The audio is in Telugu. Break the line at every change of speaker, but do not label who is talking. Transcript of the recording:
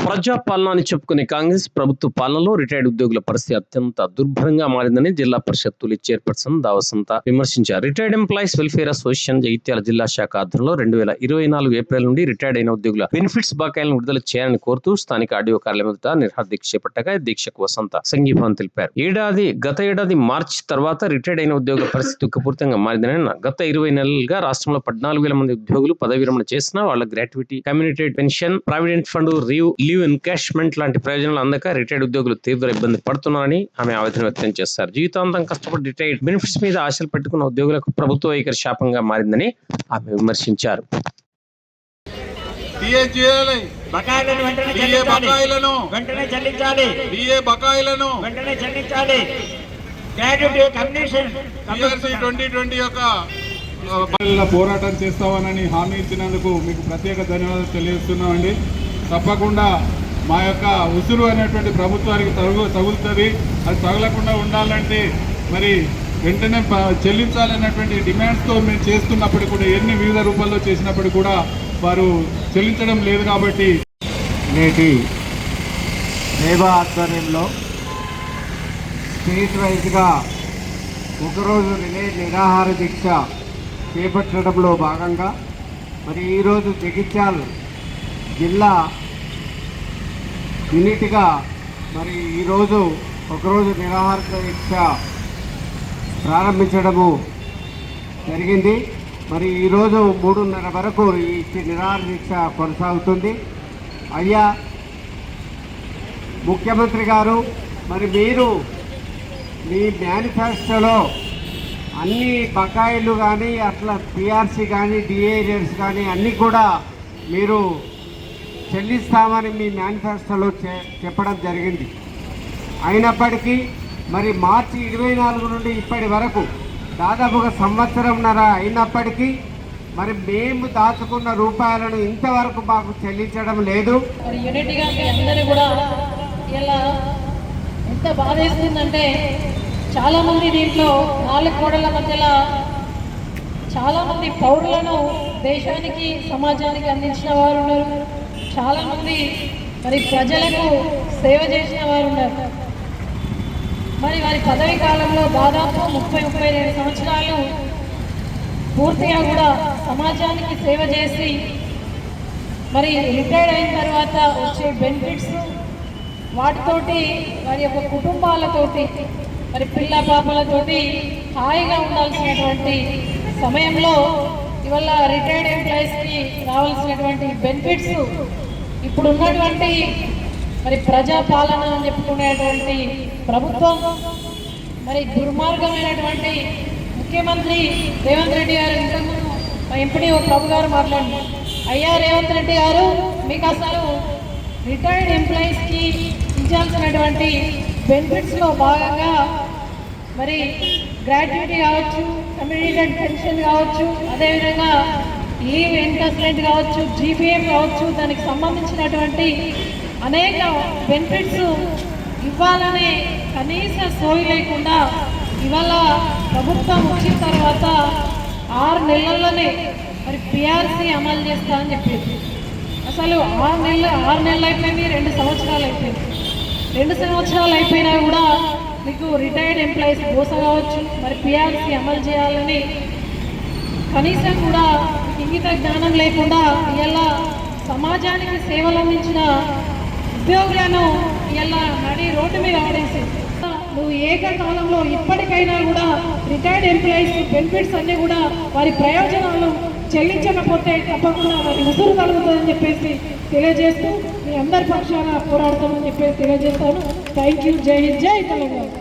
ప్రజాపాలన అని చెప్పుకునే కాంగ్రెస్ ప్రభుత్వ పాలనలో రిటైర్డ్ ఉద్యోగుల పరిస్థితి అత్యంత దుర్భరంగా మారిందని జిల్లా పరిషత్ తొలి చైర్పర్సన్ దావసంత విమర్శించారు. Retired employees welfare association Jagtial జిల్లా శాఖ ఆధ్వర్యంలో 2024 ఏప్రిల్ నుండి రిటైర్డ్ అయిన ఉద్యోగుల బెనిఫిట్స్ బకాయిలను విడుదల చేయాలని కోరుతూ స్థానిక ఆర్డీఓ కార్యాలయం ఎదుట నిరాహార దీక్ష చేపట్టగా దీక్షకు వసంత సంఘీభావం తెలిపారు. గత ఏడాది మార్చి తర్వాత రిటైర్డ్ అయిన ఉద్యోగుల పరిస్థితి దుఃఖపూరితంగా మారిందని గత 20 నెలలుగా రాష్ట్రంలో 14,000 మంది ఉద్యోగులు పదవి విరమణ చేసినా వాళ్ళ gratuity, community pension, provident fund, leave encashment లాంటి ప్రయోజనాలు అందక రిటైర్డ్ ఉద్యోగులు తీవ్ర ఇబ్బంది పడుతున్నారని ఆమె ఆవేదన వ్యక్తం చేశారు. జీవితాంతం కష్టపడి రిటైర్డ్ బెనిఫిట్స్ మీద ఆశలు పెట్టుకున్న ఉద్యోగులకు ప్రభుత్వ వైఖరి శాపంగా మారిందని ఆమె విమర్శించారు.
పోరాటం చేస్తామని హామీ ఇచ్చినందుకు మీకు ప్రత్యేక ధన్యవాదాలు తెలియజేస్తున్నామండి. తప్పకుండా మా యొక్క ఉసురు అనేటువంటి ప్రభుత్వానికి తగులుతుంది. అది తగలకుండా ఉండాలంటే మరి వెంటనే చెల్లించాలనేటువంటి డిమాండ్స్తో మేము చేస్తున్నప్పుడు కూడా ఎన్ని వివిధ రూపాల్లో చేసినప్పుడు కూడా వారు చెల్లించడం లేదు. కాబట్టి
నేటి సేవా ఆధ్వర్యంలో స్టేట్ వైజ్గా ఒకరోజు నిరాహార దీక్ష చేపట్టడంలో భాగంగా మరి ఈరోజు జగిత్యాల జిల్లా యూనిట్గా మరి ఈరోజు ఒకరోజు నిరాహార దీక్ష ప్రారంభించడము జరిగింది. మరి ఈరోజు 3:30 వరకు ఈ నిరాహార దీక్ష కొనసాగుతుంది. అయ్యా ముఖ్యమంత్రి గారు, మరి మీరు మీ మేనిఫెస్టోలో అన్ని బకాయిలు కానీ అట్లా పిఆర్సీ కానీ డిఏరియర్స్ కానీ అన్నీ కూడా మీరు చెల్లిస్తామని మీ మేనిఫెస్టోలో చెప్పడం జరిగింది. అయినప్పటికీ మరి మార్చి 24 నుండి ఇప్పటి వరకు దాదాపుగా సంవత్సరంన్నర అయినప్పటికీ మరి మేము దాచుకున్న రూపాయలను ఇంతవరకు మాకు చెల్లించడం లేదు.
యూనిట్గా మీ అందరూ కూడా ఇలా ఎంత బాధేస్తుందంటే చాలామంది దీంట్లో 4 గోడల మధ్యలో చాలామంది పౌరులను దేశానికి సమాజానికి అందించిన వారు ఉన్నారు. చాలామంది మరి ప్రజలకు సేవ చేసిన వారు ఉన్నారు. మరి వారి పదవి కాలంలో దాదాపు 30-32 సంవత్సరాలు పూర్తిగా కూడా సమాజానికి సేవ చేసి మరి రిటైర్డ్ అయిన తర్వాత వచ్చే బెనిఫిట్స్ వాటితోటి వారి యొక్క కుటుంబాలతోటి మరి పిల్ల పాపలతోటి హాయిగా ఉండాల్సినటువంటి సమయంలో ఇవాళ రిటైర్డ్ ఎంప్లాయీస్కి రావాల్సినటువంటి బెనిఫిట్స్ ఇప్పుడు ఉన్నటువంటి మరి ప్రజాపాలన అని చెప్పుకునేటువంటి ప్రభుత్వం మరి దుర్మార్గమైనటువంటి ముఖ్యమంత్రి రేవంత్ రెడ్డి గారు ఇంతకుముందు మా ఎంపీడీఓ ప్రభు గారు మాట్లాడారు. అయ్యా రేవంత్ రెడ్డి గారు, మీకు అసలు రిటైర్డ్ ఎంప్లాయీస్కి ఇచ్చాల్సినటువంటి బెనిఫిట్స్లో భాగంగా మరి గ్రాట్యుటీ కావచ్చు, కమ్యూనిటీ పెన్షన్ కావచ్చు, అదేవిధంగా లీవ్ ఎన్కాష్మెంట్ కావచ్చు, జీపీఎం కావచ్చు, దానికి సంబంధించినటువంటి అనేక బెనిఫిట్స్ ఇవ్వాలనే కనీస సోయి లేకుండా ఇవాళ ప్రభుత్వం వచ్చిన తర్వాత 6 నెలల్లోనే మరి పిఆర్సీ అమలు చేస్తా అని చెప్పింది. అసలు 6 నెలలు అయిపోయింది, 2 సంవత్సరాలు అయిపోయింది. 2 సంవత్సరాలు అయిపోయినా కూడా మీకు రిటైర్డ్ ఎంప్లాయీస్ దోస కావచ్చు, మరి పిఆర్సీ అమలు చేయాలని కనీసం కూడా ఇంగిత జ్ఞానం లేకుండా ఇలా సమాజానికి సేవలు అందించిన ఉద్యోగులను ఇలా నడి రోడ్డు మీద ఆడేసి నువ్వు ఏకకాలంలో ఇప్పటికైనా కూడా రిటైర్డ్ ఎంప్లాయీస్ బెనిఫిట్స్ అన్నీ కూడా వారి ప్రయోజనాలు చెల్లించకపోతే తప్పకుండా వారి ఉసురు కలుగుతుందని చెప్పేసి తెలియజేస్తూ మీ అందరి పక్షాన పోరాడతామని చెప్పేసి తెలియజేస్తాను. Thank you. జై హింద్, జై తెలంగాణ.